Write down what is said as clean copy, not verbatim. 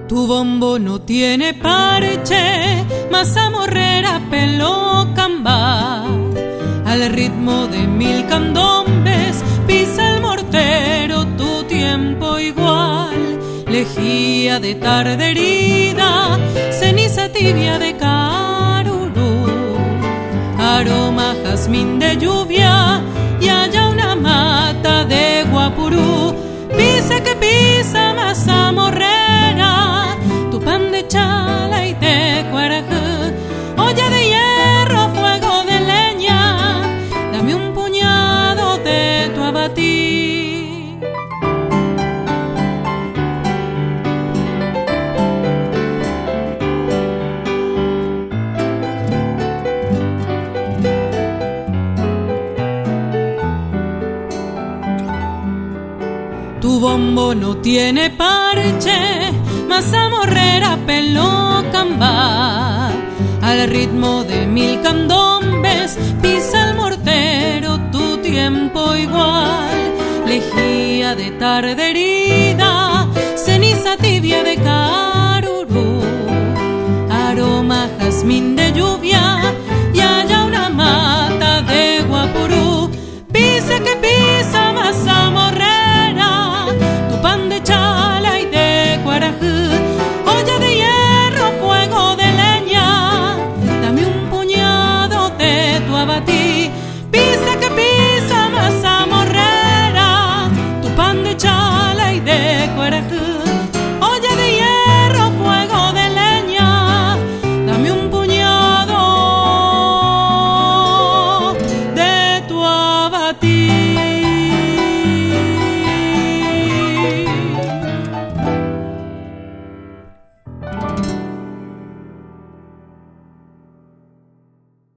Tu bombo no tiene parche, mazamorrera pelo camba. Al ritmo de 1000 candombes pisa el mortero tu tiempo igual. Lejía de tarde herida, ceniza tibia de carurú, aroma jazmín de lluvia y allá una mata de guapurú. Pisa que pisa mazamorrera, tu pan de chala y de cuarajú, olla de hierro, fuego de leña, dame un puñado de tu abatí. Tu bombo no tiene parche, mazamorrera pelo camba. Al ritmo de 1000 candombes pisa el mortero tu tiempo igual. Lejía de tarde herida,